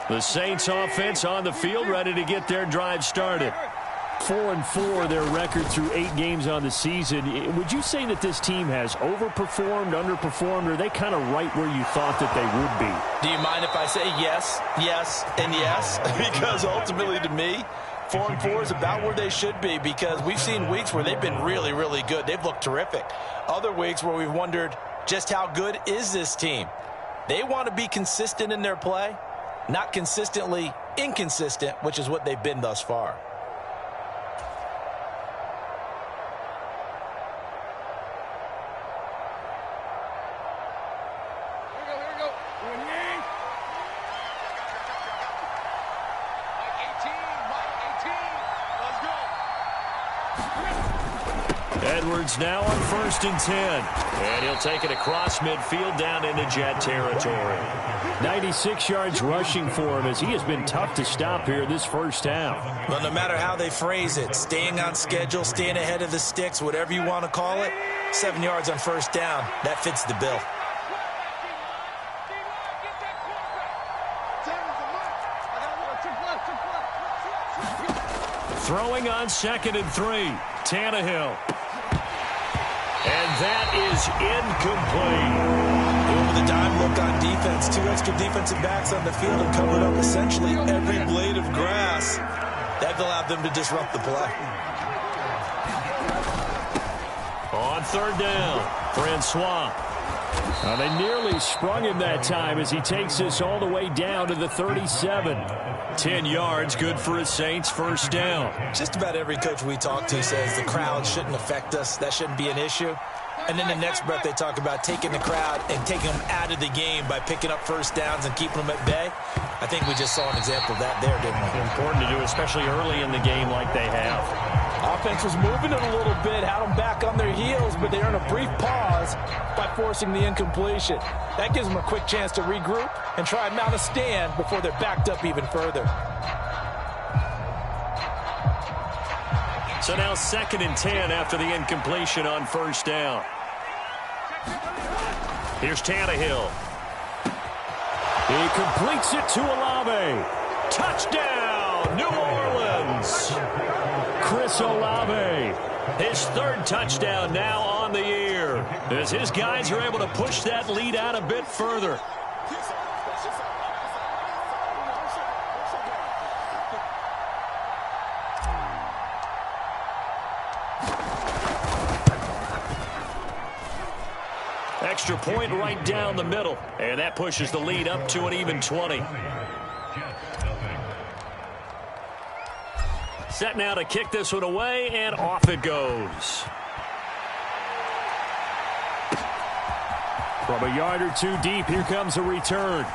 The Saints offense on the field, ready to get their drive started. 4-4 their record through 8 games on the season. Would you say that this team has overperformed, underperformed, or are they kind of right where you thought that they would be? Do you mind if I say yes, yes, and yes? Because ultimately to me, 4-4 is about where they should be, because we've seen weeks where they've been really, really good. They've looked terrific. Other weeks where we've wondered just how good is this team. They want to be consistent in their play, not consistently inconsistent, which is what they've been thus far. Edwards now on 1st and 10. And he'll take it across midfield down into Jet territory. 96 yards rushing for him as he has been tough to stop here this first half. Well, no matter how they phrase it, staying on schedule, staying ahead of the sticks, whatever you want to call it, 7 yards on 1st down, that fits the bill. Throwing on 2nd and 3. Tannehill. And that is incomplete. Over the dime look on defense. 2 extra defensive backs on the field and covered up essentially every blade of grass. That allowed them to disrupt the play. On 3rd down, Francois. They nearly sprung him that time as he takes this all the way down to the 37. 10 yards, good for a Saints 1st down. Just about every coach we talk to says the crowd shouldn't affect us. That shouldn't be an issue. And then the next breath they talk about taking the crowd and taking them out of the game by picking up 1st downs and keeping them at bay. I think we just saw an example of that there, didn't we? Important to do, especially early in the game like they have. Offense was moving it a little bit, had them back on their heels, but they earned a brief pause by forcing the incompletion. That gives them a quick chance to regroup and try and mount a stand before they're backed up even further. So now 2nd and 10 after the incompletion on 1st down. Here's Tannehill. He completes it to Olave. Touchdown, New Orleans. Chris Olave, his 3rd touchdown now on the year, as his guys are able to push that lead out a bit further. Extra point right down the middle, and that pushes the lead up to an even 20. Set now to kick this one away, and off it goes. From a yard or 2 deep, here comes a return.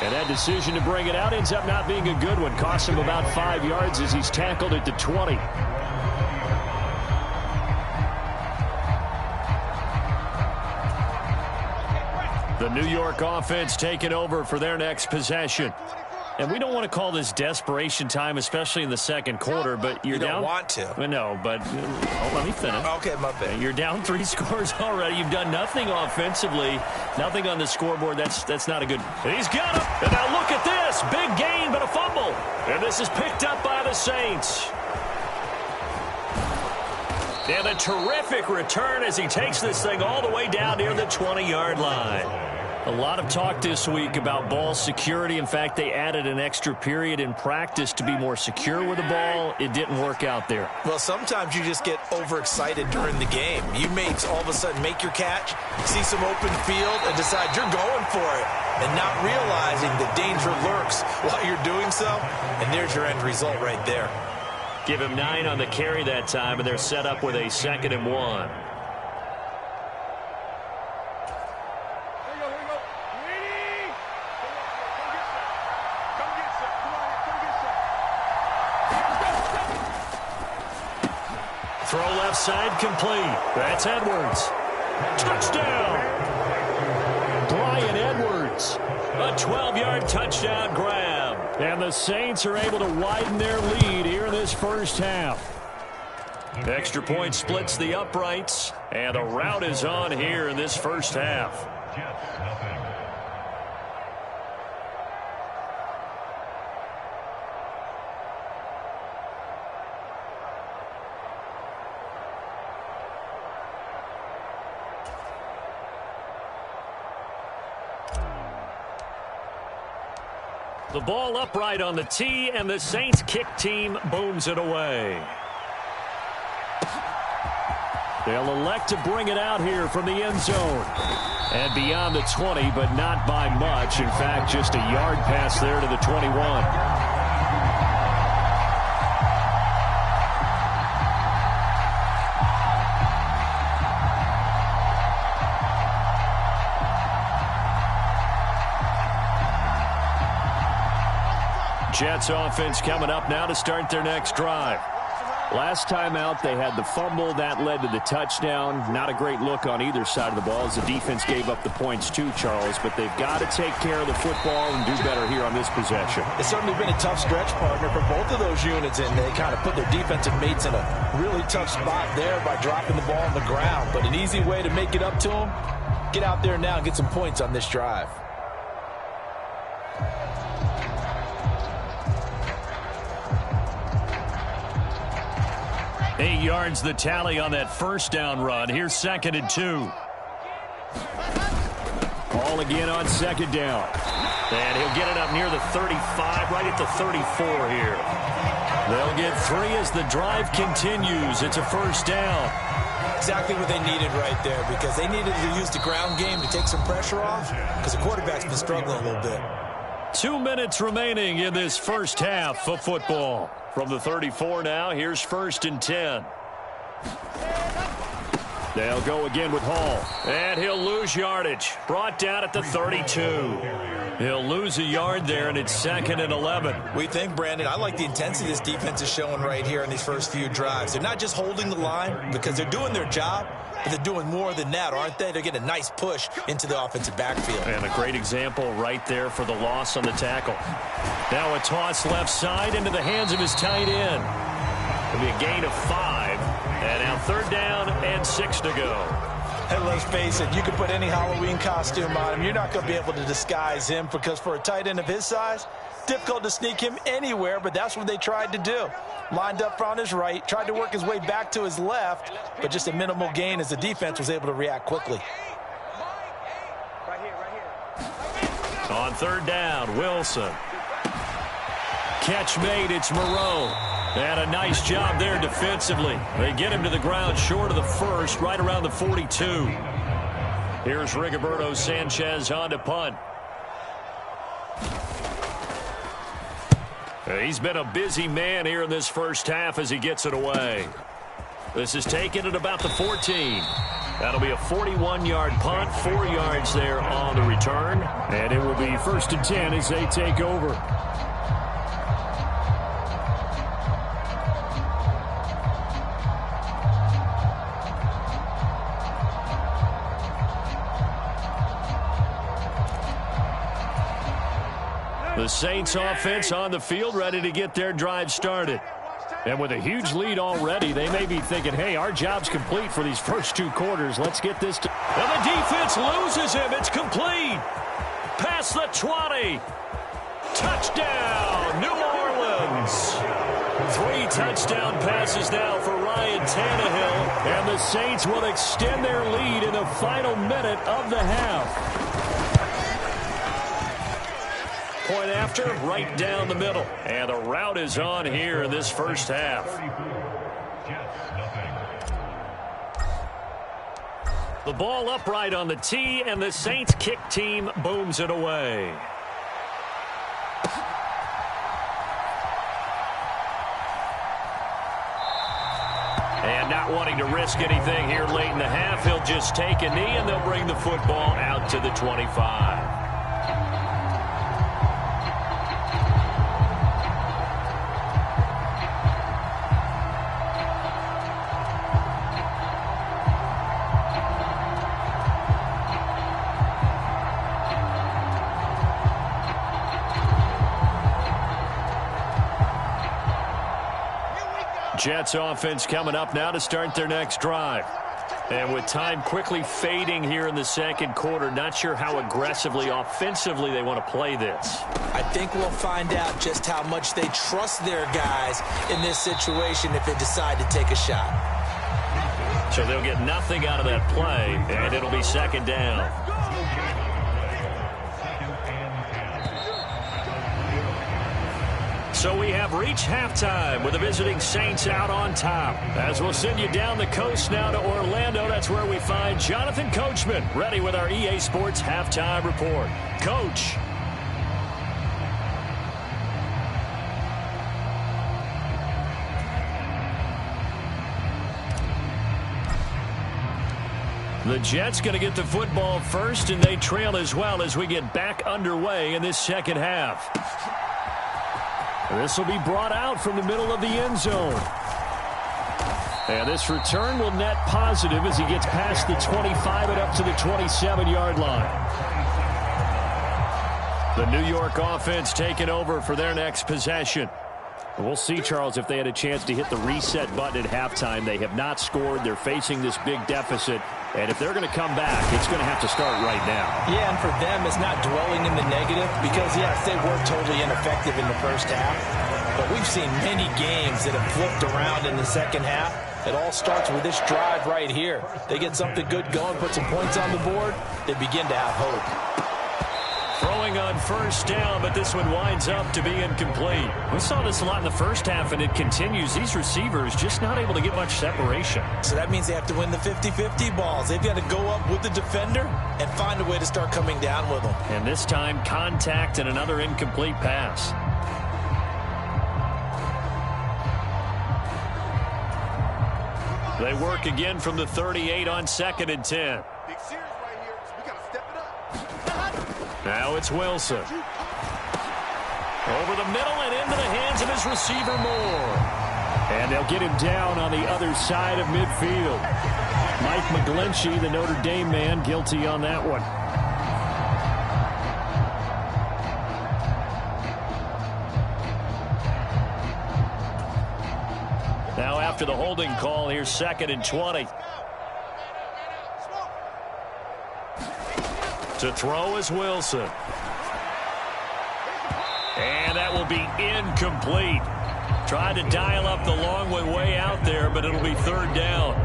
And that decision to bring it out ends up not being a good one. Costs him about 5 yards as he's tackled at the 20. The New York offense taking over for their next possession. And we don't want to call this desperation time, especially in the 2nd quarter, but you're down. You don't want to. Well, no, but let me finish. Okay, my bad. You're down 3 scores already. You've done nothing offensively, nothing on the scoreboard. That's not a good. And he's got him. And now look at this. Big gain, but a fumble. And this is picked up by the Saints. And a terrific return as he takes this thing all the way down near the 20-yard line. A lot of talk this week about ball security. In fact, they added an extra period in practice to be more secure with the ball. It didn't work out there. Well, sometimes you just get overexcited during the game. You may all of a sudden make your catch, see some open field, and decide you're going for it, and not realizing the danger lurks while you're doing so. And there's your end result right there. Give him 9 on the carry that time, and they're set up with a 2nd and 1. Throw left side complete. That's Edwards. Touchdown! Bryan Edwards. A 12-yard touchdown grab. And the Saints are able to widen their lead here in this first half. Extra point splits the uprights. And a rout is on here in this first half. The ball upright on the tee, and the Saints kick team booms it away. They'll elect to bring it out here from the end zone. And beyond the 20, but not by much. In fact, just a yard pass there to the 21. Jets offense coming up now to start their next drive. Last time out, they had the fumble. That led to the touchdown. Not a great look on either side of the ball as the defense gave up the points too, Charles. But they've got to take care of the football and do better here on this possession. It's certainly been a tough stretch, partner, for both of those units, and they kind of put their defensive mates in a really tough spot there by dropping the ball on the ground. But an easy way to make it up to them, get out there now and get some points on this drive. 8 yards the tally on that first down run. Here's 2nd and 2. Ball again on 2nd down. And he'll get it up near the 35, right at the 34 here. They'll get 3 as the drive continues. It's a first down. Exactly what they needed right there, because they needed to use the ground game to take some pressure off, because the quarterback's been struggling a little bit. 2 minutes remaining in this first half of football. From the 34 now, here's 1st and 10. They'll go again with Hall. And he'll lose yardage. Brought down at the 32. He'll lose a yard there, and it's 2nd and 11. We think, Brandon, I like the intensity this defense is showing right here in these first few drives. They're not just holding the line because they're doing their job, but they're doing more than that, aren't they? They're getting a nice push into the offensive backfield. And a great example right there for the loss on the tackle. Now a toss left side into the hands of his tight end. It'll be a gain of 5. And now 3rd down and 6 to go. And let's face it, you can put any Halloween costume on him. You're not going to be able to disguise him, because for a tight end of his size, difficult to sneak him anywhere, but that's what they tried to do. Lined up on his right, tried to work his way back to his left, but just a minimal gain as the defense was able to react quickly. On 3rd down, Wilson. Catch made, it's Moreau. And a nice job there defensively. They get him to the ground short of the first, right around the 42. Here's Rigoberto Sanchez on to punt. He's been a busy man here in this first half as he gets it away. This is taken at about the 14. That'll be a 41-yard punt, 4 yards there on the return. And it will be 1st and 10 as they take over. The Saints offense on the field, ready to get their drive started. And with a huge lead already, they may be thinking, hey, our job's complete for these first 2 quarters. Let's get this to... And the defense loses him. It's complete. Past the 20. Touchdown, New Orleans. 3 touchdown passes now for Ryan Tannehill. And the Saints will extend their lead in the final minute of the half. Point after, right down the middle. And the route is on here in this first half. The ball upright on the tee, and the Saints kick team booms it away. And not wanting to risk anything here late in the half, he'll just take a knee, and they'll bring the football out to the 25. Jets offense coming up now to start their next drive. And with time quickly fading here in the second quarter, not sure how aggressively, offensively they want to play this. I think we'll find out just how much they trust their guys in this situation if they decide to take a shot. So they'll get nothing out of that play, and it'll be 2nd down. So we have reached halftime with the visiting Saints out on top. As we'll send you down the coast now to Orlando, that's where we find Jonathan Coachman, ready with our EA Sports halftime report. Coach. The Jets going to get the football first, and they trail as well as we get back underway in this second half. This will be brought out from the middle of the end zone. And this return will net positive as he gets past the 25 and up to the 27-yard line. The New York offense taking over for their next possession. We'll see, Charles, if they had a chance to hit the reset button at halftime. They have not scored. They're facing this big deficit. And if they're going to come back, it's going to have to start right now. Yeah, and for them, it's not dwelling in the negative because, yes, they were totally ineffective in the first half. But we've seen many games that have flipped around in the second half. It all starts with this drive right here. They get something good going, put some points on the board, they begin to have hope. Throwing on first down, but this one winds up to be incomplete. We saw this a lot in the first half, and it continues. These receivers just not able to get much separation. So that means they have to win the 50-50 balls. They've got to go up with the defender and find a way to start coming down with them. And this time, contact and another incomplete pass. They work again from the 38 on 2nd and 10. Now it's Wilson. Over the middle and into the hands of his receiver Moore. And they'll get him down on the other side of midfield. Mike McGlinchey, the Notre Dame man, guilty on that one. Now after the holding call, here's 2nd and 20. To throw is Wilson. And that will be incomplete. Tried to dial up the long way out there, but it'll be 3rd down.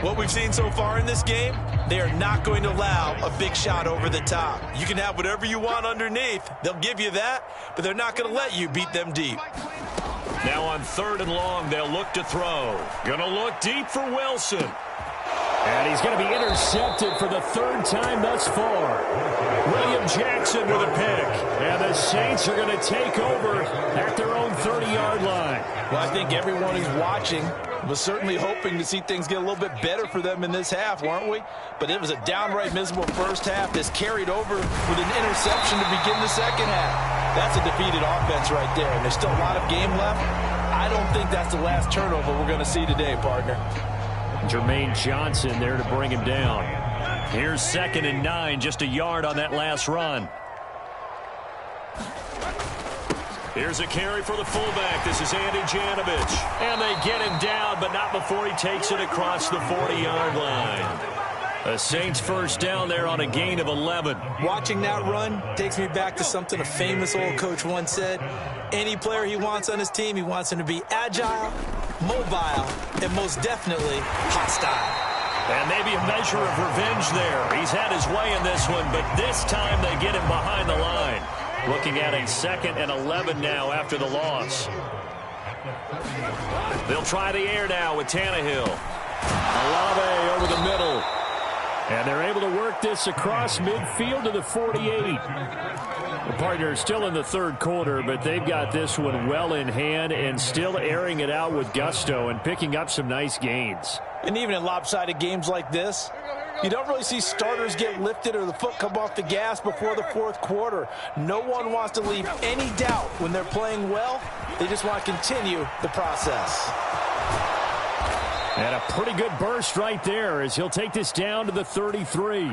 What we've seen so far in this game, they are not going to allow a big shot over the top. You can have whatever you want underneath. They'll give you that, but they're not going to let you beat them deep. Now on 3rd and long, they'll look to throw. Going to look deep for Wilson. And he's going to be intercepted for the 3rd time thus far. William Jackson with a pick. And the Saints are going to take over at their own 30-yard line. Well, I think everyone who's watching was certainly hoping to see things get a little bit better for them in this half, weren't we? But it was a downright miserable first half that's carried over with an interception to begin the second half. That's a defeated offense right there, and there's still a lot of game left. I don't think that's the last turnover we're going to see today, partner. Jermaine Johnson there to bring him down. Here's 2nd and 9, just a yard on that last run. Here's a carry for the fullback. This is Andy Janovich. And they get him down, but not before he takes it across the 40-yard line. The Saints first down there on a gain of 11. Watching that run takes me back to something a famous old coach once said. Any player he wants on his team, he wants him to be agile, mobile, and most definitely hostile. And maybe a measure of revenge there. He's had his way in this one, but this time they get him behind the line. Looking at a 2nd and 11 now after the loss. They'll try the air now with Tannehill. Olave over the middle. And they're able to work this across midfield to the 48. The partner is still in the 3rd quarter, but they've got this one well in hand and still airing it out with gusto and picking up some nice gains. And even in lopsided games like this, you don't really see starters get lifted or the foot come off the gas before the 4th quarter. No one wants to leave any doubt when they're playing well. They just want to continue the process. And a pretty good burst right there as he'll take this down to the 33.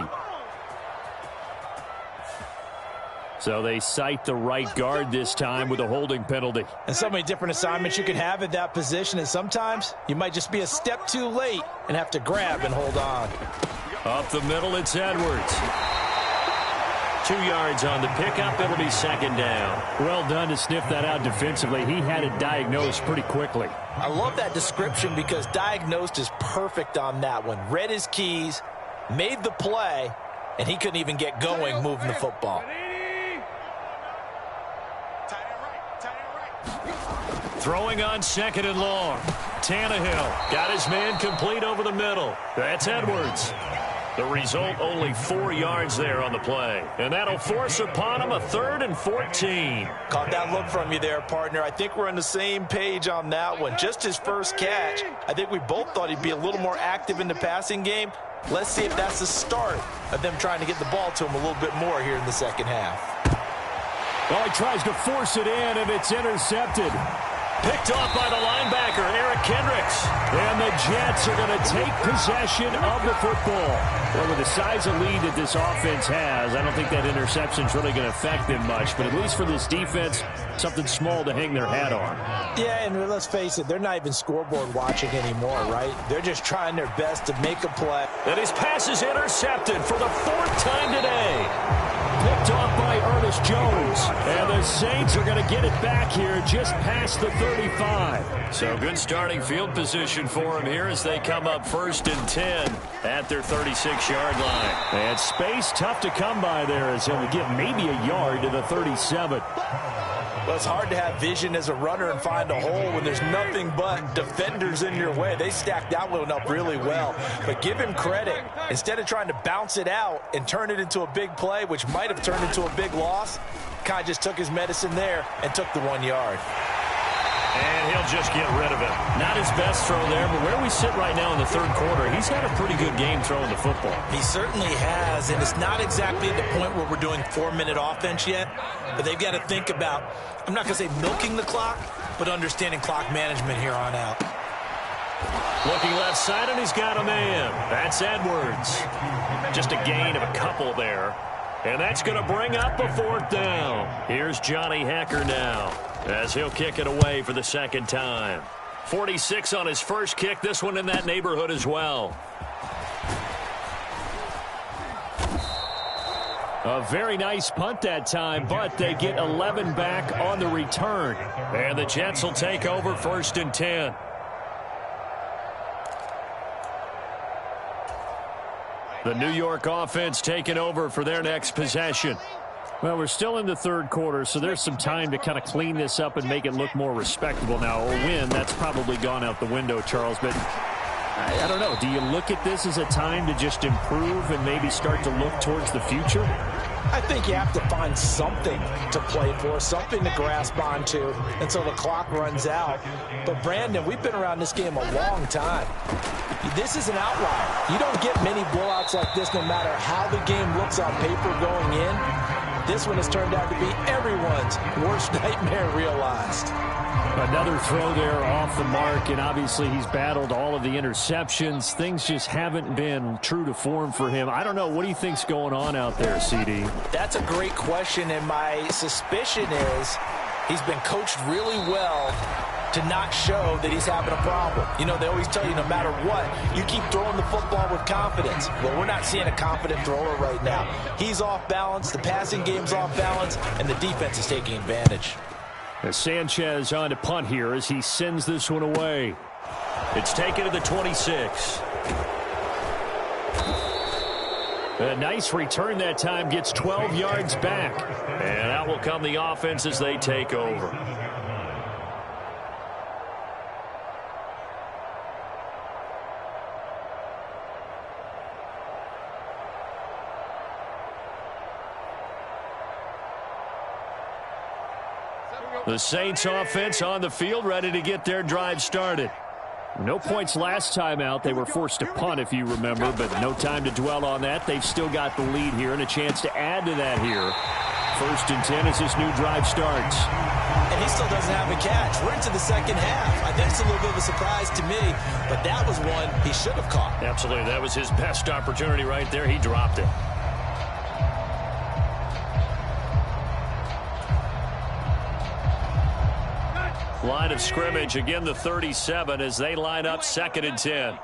So they cite the right guard this time with a holding penalty. And so many different assignments you can have at that position, and sometimes you might just be a step too late and have to grab and hold on. Up the middle, it's Edwards. 2 yards on the pickup. It'll be 2nd down. Well done to sniff that out defensively. He had it diagnosed pretty quickly. I love that description because diagnosed is perfect on that one. Read his keys, made the play, and he couldn't even get going moving the football. Throwing on 2nd and long. Tannehill got his man complete over the middle. That's Edwards. The result, only 4 yards there on the play. And that'll force upon him a 3rd and 14. Caught that look from you there, partner. I think we're on the same page on that one. Just his first catch. I think we both thought he'd be a little more active in the passing game. Let's see if that's the start of them trying to get the ball to him a little bit more here in the second half. Well, he tries to force it in, and it's intercepted. Picked off by the linebacker, Eric Kendricks. And the Jets are going to take possession of the football. Well, with the size of lead that this offense has, I don't think that interception is really going to affect them much. But at least for this defense, something small to hang their hat on. Yeah, and let's face it, they're not even scoreboard watching anymore, right? They're just trying their best to make a play. And his pass is intercepted for the 4th time today. Picked off by Ernest Jones. And the Saints are going to get it back here just past the 35. So good starting field position for him here as they come up 1st and 10 at their 36-yard line. And space tough to come by there as he'll get maybe a yard to the 37. Well, it's hard to have vision as a runner and find a hole when there's nothing but defenders in your way. They stacked that one up really well. But give him credit. Instead of trying to bounce it out and turn it into a big play, which might have turned into a big loss, kind of just took his medicine there and took the 1 yard. And he'll just get rid of it. Not his best throw there, but where we sit right now in the 3rd quarter, he's had a pretty good game throwing the football. He certainly has, and it's not exactly at the point where we're doing 4-minute offense yet, but they've got to think about, I'm not going to say milking the clock, but understanding clock management here on out. Looking left side, and he's got a man. That's Edwards. Just a gain of a couple there. And that's going to bring up a 4th down. Here's Johnny Hecker now, as he'll kick it away for the 2nd time. 46 on his first kick, this one in that neighborhood as well. A very nice punt that time, but they get 11 back on the return. And the Jets will take over 1st and 10. The New York offense taking over for their next possession. Well, we're still in the 3rd quarter, so there's some time to kind of clean this up and make it look more respectable now. A win, that's probably gone out the window, Charles, but I don't know. Do you look at this as a time to just improve and maybe start to look towards the future? I think you have to find something to play for, something to grasp onto until the clock runs out. But, Brandon, we've been around this game a long time. This is an outlier. You don't get many blowouts like this no matter how the game looks on paper going in. This one has turned out to be everyone's worst nightmare realized. Another throw there off the mark, and obviously he's battled all of the interceptions. Things just haven't been true to form for him. I don't know. What do you think's going on out there, CD? That's a great question, and my suspicion is he's been coached really well to not show that he's having a problem. You know, they always tell you no matter what, you keep throwing the football with confidence. Well, we're not seeing a confident thrower right now. He's off balance, the passing game's off balance, and the defense is taking advantage. As Sanchez on to punt here as he sends this one away. It's taken to the 26. A nice return that time, gets 12 yards back. And out will come the offense as they take over. The Saints offense on the field, ready to get their drive started. No points last time out. They were forced to punt, if you remember, but no time to dwell on that. They've still got the lead here and a chance to add to that here. 1st and 10 as this new drive starts. And he still doesn't have a catch. We're into the 2nd half. I think it's a little bit of a surprise to me, but that was one he should have caught. Absolutely. That was his best opportunity right there. He dropped it. Line of scrimmage, again the 37 as they line up 2nd and 10.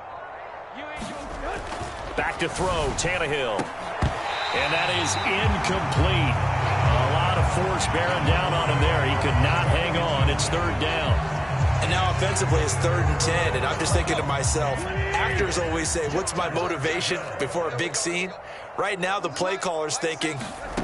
Back to throw, Tannehill. And that is incomplete. A lot of force bearing down on him there. He could not hang on. It's 3rd down. And now offensively it's 3rd and 10, and I'm just thinking to myself, actors always say, what's my motivation before a big scene? Right now the play caller's thinking,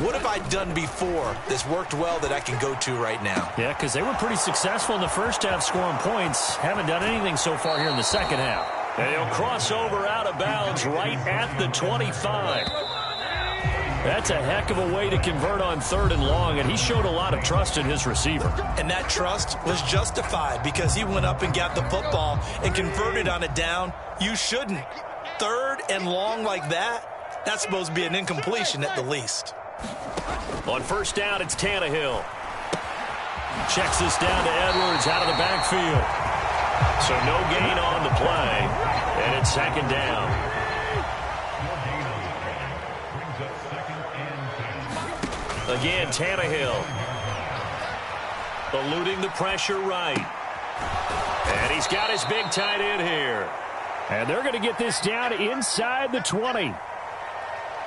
what have I done before that's worked well that I can go to right now? Yeah, because they were pretty successful in the first half scoring points. Haven't done anything so far here in the second half. And he'll cross over out of bounds right at the 25. That's a heck of a way to convert on 3rd and long, and he showed a lot of trust in his receiver. And that trust was justified because he went up and got the football and converted on a down. You shouldn't. 3rd and long like that, that's supposed to be an incompletion at the least. On 1st down, it's Tannehill. Checks this down to Edwards out of the backfield. So no gain on the play, and it's 2nd down. Again, Tannehill. Eluding the pressure right. And he's got his big tight end here. And they're going to get this down inside the 20.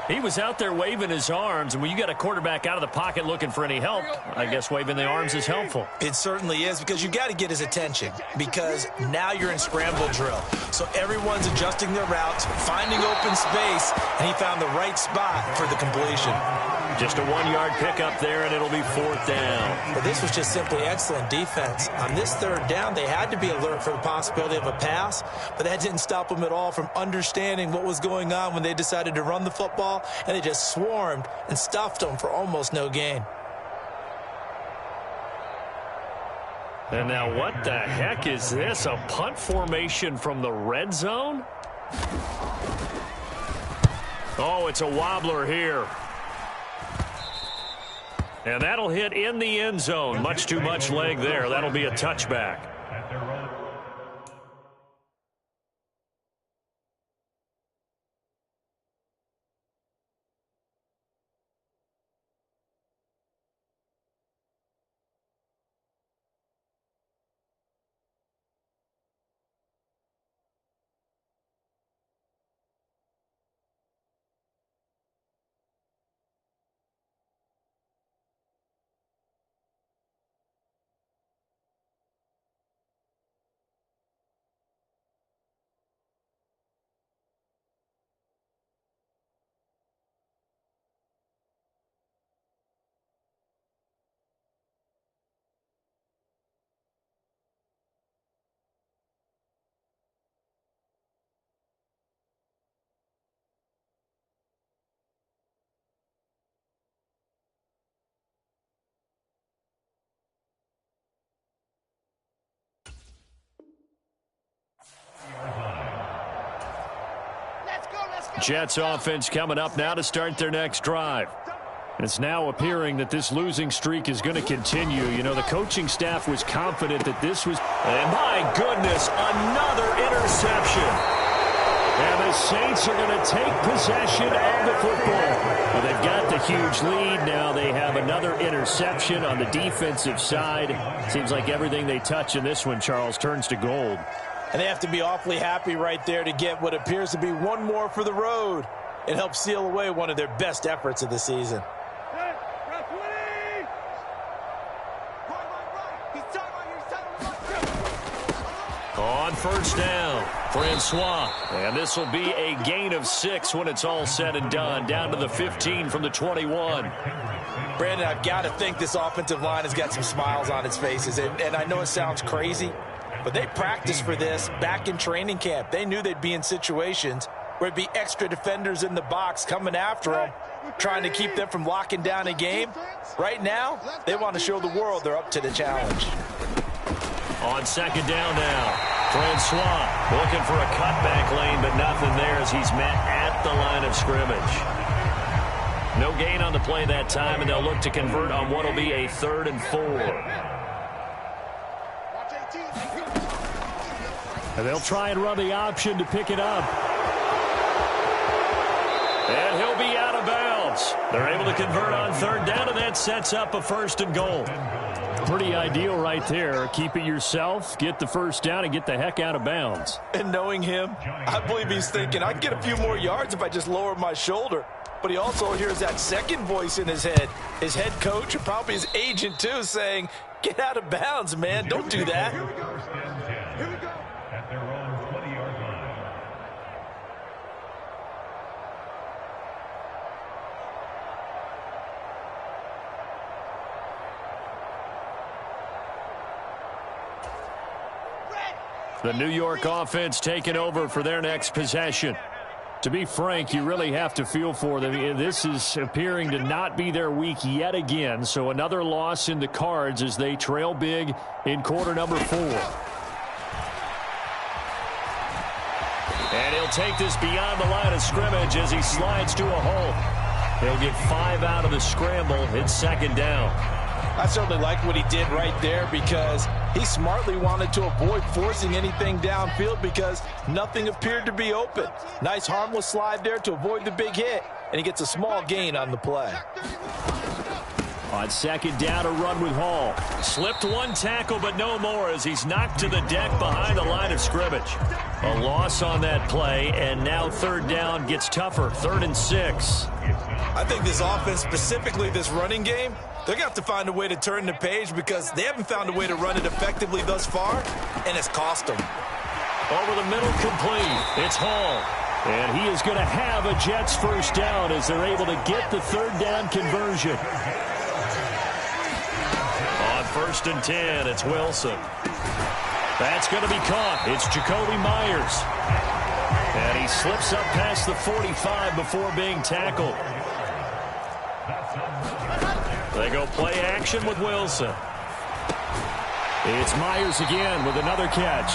He was out there waving his arms, and when you got a quarterback out of the pocket looking for any help, I guess waving the arms is helpful. It certainly is, because you got to get his attention, because now you're in scramble drill. So everyone's adjusting their routes, finding open space, and he found the right spot for the completion. Just a 1-yard pickup there, and it'll be 4th down. But this was just simply excellent defense. On this 3rd down, they had to be alert for the possibility of a pass, but that didn't stop them at all from understanding what was going on when they decided to run the football, and they just swarmed and stuffed them for almost no gain. And now what the heck is this? A punt formation from the red zone? Oh, it's a wobbler here. And that'll hit in the end zone. Much too much leg there. That'll be a touchback. Jets offense coming up now to start their next drive. It's now appearing that this losing streak is going to continue. You know, the coaching staff was confident that this was... And my goodness, another interception. And the Saints are going to take possession of the football. Well, they've got the huge lead. Now they have another interception on the defensive side. Seems like everything they touch in this one, Charles, turns to gold. And they have to be awfully happy right there to get what appears to be one more for the road. It helps seal away one of their best efforts of the season. On 1st down, Francois. And this will be a gain of 6 when it's all said and done. Down to the 15 from the 21. Brandon, I've got to think this offensive line has got some smiles on its faces. And I know it sounds crazy, but they practiced for this back in training camp. They knew they'd be in situations where there'd be extra defenders in the box coming after them, trying to keep them from locking down a game. Right now, they want to show the world they're up to the challenge. On 2nd down now, Francois looking for a cutback lane, but nothing there as he's met at the line of scrimmage. No gain on the play that time, and they'll look to convert on what will be a 3rd and 4. And they'll try and run the option to pick it up. And he'll be out of bounds. They're able to convert on 3rd down, and that sets up a 1st and goal. Pretty ideal right there. Keep it yourself, get the 1st down, and get the heck out of bounds. And knowing him, I believe he's thinking, I can get a few more yards if I just lower my shoulder. but he also hears that second voice in his head. His head coach, or probably his agent too, saying, get out of bounds, man. Don't do that. Here we go. At their own 20-yard line. The New York offense taking over for their next possession. To be frank, you really have to feel for them. This is appearing to not be their week yet again. So another loss in the cards as they trail big in quarter number 4. And he'll take this beyond the line of scrimmage as he slides to a hole. He'll get 5 out of the scramble. It's second down. I certainly like what he did right there because he smartly wanted to avoid forcing anything downfield because nothing appeared to be open. Nice harmless slide there to avoid the big hit, and he gets a small gain on the play. On second down, a run with Hall. Slipped one tackle, but no more as he's knocked to the deck behind the line of scrimmage. A loss on that play, and now third down gets tougher. 3rd and 6. I think this offense, specifically this running game, they're going to have to find a way to turn the page because they haven't found a way to run it effectively thus far, and it's cost them. Over the middle, complete. It's Hall. And he is going to have a Jets first down as they're able to get the third down conversion. On 1st and 10, it's Wilson. That's going to be caught. It's Jacoby Myers. And he slips up past the 45 before being tackled. They go play action with Wilson. It's Myers again with another catch.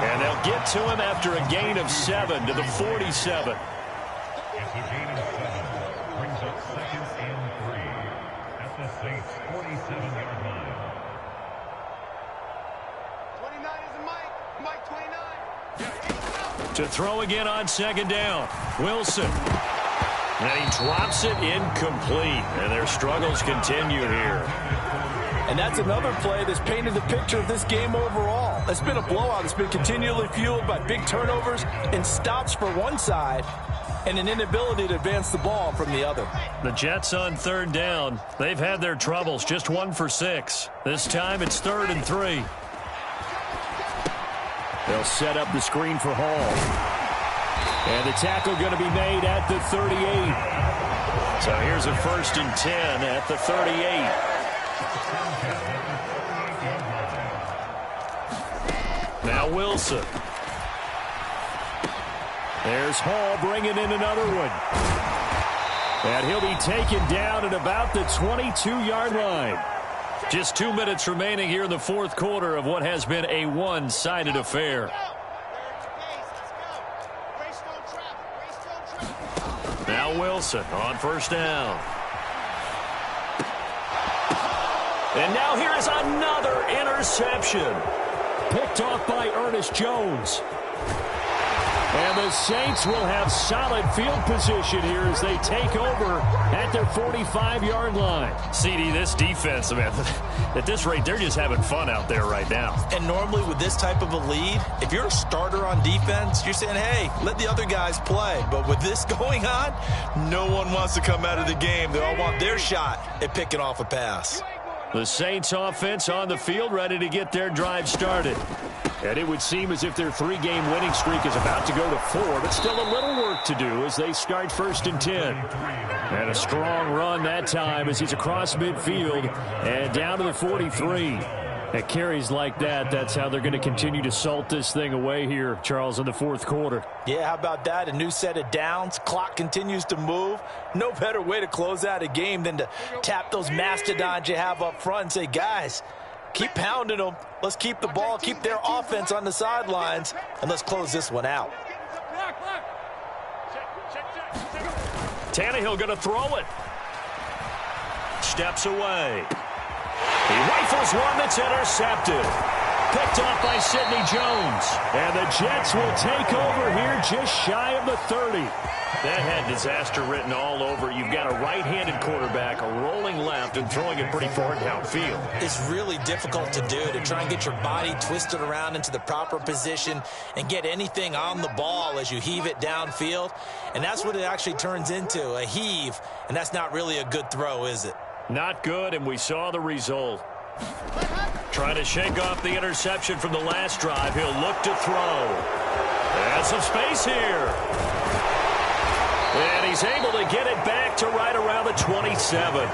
And they'll get to him after a gain of 7 to the 47. It's a gain of 7. Brings up 2nd and 3 at the Saints' 47-yard line. 29 is Mike 29. To throw again on second down. Wilson. And he drops it incomplete. And their struggles continue here. And that's another play that's painted the picture of this game overall. It's been a blowout. It's been continually fueled by big turnovers and stops for one side and an inability to advance the ball from the other. The Jets on third down. They've had their troubles. Just 1 for 6. This time it's 3rd and 3. They'll set up the screen for Hall. And the tackle going to be made at the 38. So here's a 1st and 10 at the 38. Now Wilson. There's Hall bringing in another one. And he'll be taken down at about the 22-yard line. Just 2 minutes remaining here in the 4th quarter of what has been a one-sided affair. Now Wilson on 1st down. And now here is another interception. Picked off by Ernest Jones. And the Saints will have solid field position here as they take over at their 45-yard line. CD, this defense, man, at this rate, they're just having fun out there right now. And normally with this type of a lead, if you're a starter on defense, you're saying, hey, let the other guys play. But with this going on, no one wants to come out of the game. They all want their shot at picking off a pass. The Saints offense on the field ready to get their drive started. And it would seem as if their 3-game winning streak is about to go to 4, but still a little work to do as they start 1st and 10. And a strong run that time as he's across midfield and down to the 43. At carries like that, that's how they're going to continue to salt this thing away here, Charles, in the 4th quarter. Yeah, how about that? A new set of downs. Clock continues to move. No better way to close out a game than to tap those mastodons you have up front and say, guys, keep pounding them. Let's keep the ball, keep their offense on the sidelines, and let's close this one out. Tannehill going to throw it. Steps away. He rifles one that's intercepted. Picked off by Sidney Jones. And the Jets will take over here just shy of the 30. That had disaster written all over. You've got a right-handed quarterback, a rolling left. often throwing it pretty far downfield. It's really difficult to do, to try and get your body twisted around into the proper position and get anything on the ball as you heave it downfield. And that's what it actually turns into, a heave. And that's not really a good throw, is it? Not good, and we saw the result. Trying to shake off the interception from the last drive. He'll look to throw. And some space here. And he's able to get it back to right around the 27.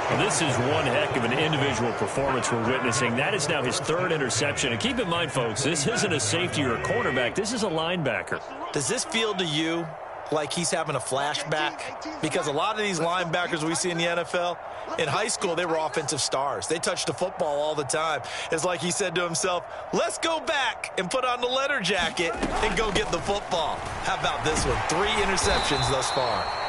Well, this is one heck of an individual performance we're witnessing. That is now his third interception. And keep in mind, folks, this isn't a safety or a cornerback. This is a linebacker. Does this feel to you like he's having a flashback? Because a lot of these linebackers we see in the NFL, in high school, they were offensive stars. They touched the football all the time. It's like he said to himself, let's go back and put on the leather jacket and go get the football. How about this one? 3 interceptions thus far.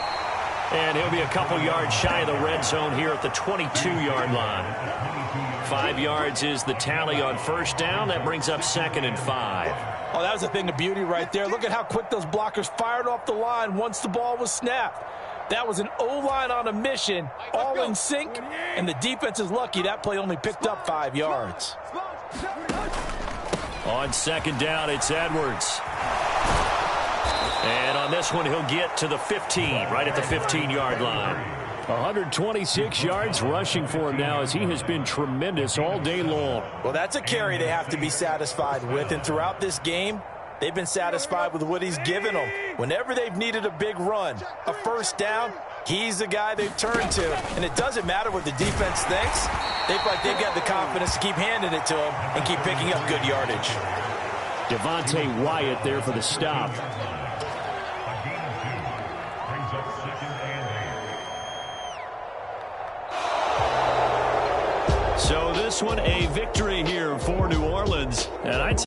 And he'll be a couple yards shy of the red zone here at the 22-yard line. 5 yards is the tally on first down. That brings up 2nd and 5. Oh, that was a thing of beauty right there. Look at how quick those blockers fired off the line once the ball was snapped. That was an O-line on a mission, all in sync, and the defense is lucky that play only picked up 5 yards. On 2nd down, it's Edwards. And on this one, he'll get to the 15, right at the 15-yard line. 126 yards rushing for him now as he has been tremendous all day long. Well, that's a carry they have to be satisfied with, and throughout this game, they've been satisfied with what he's given them. Whenever they've needed a big run, a first down, he's the guy they've turned to. And it doesn't matter what the defense thinks. They've got the confidence to keep handing it to him and keep picking up good yardage. Devontae Wyatt there for the stop. So this one, a victory here for New Orleans. And I'd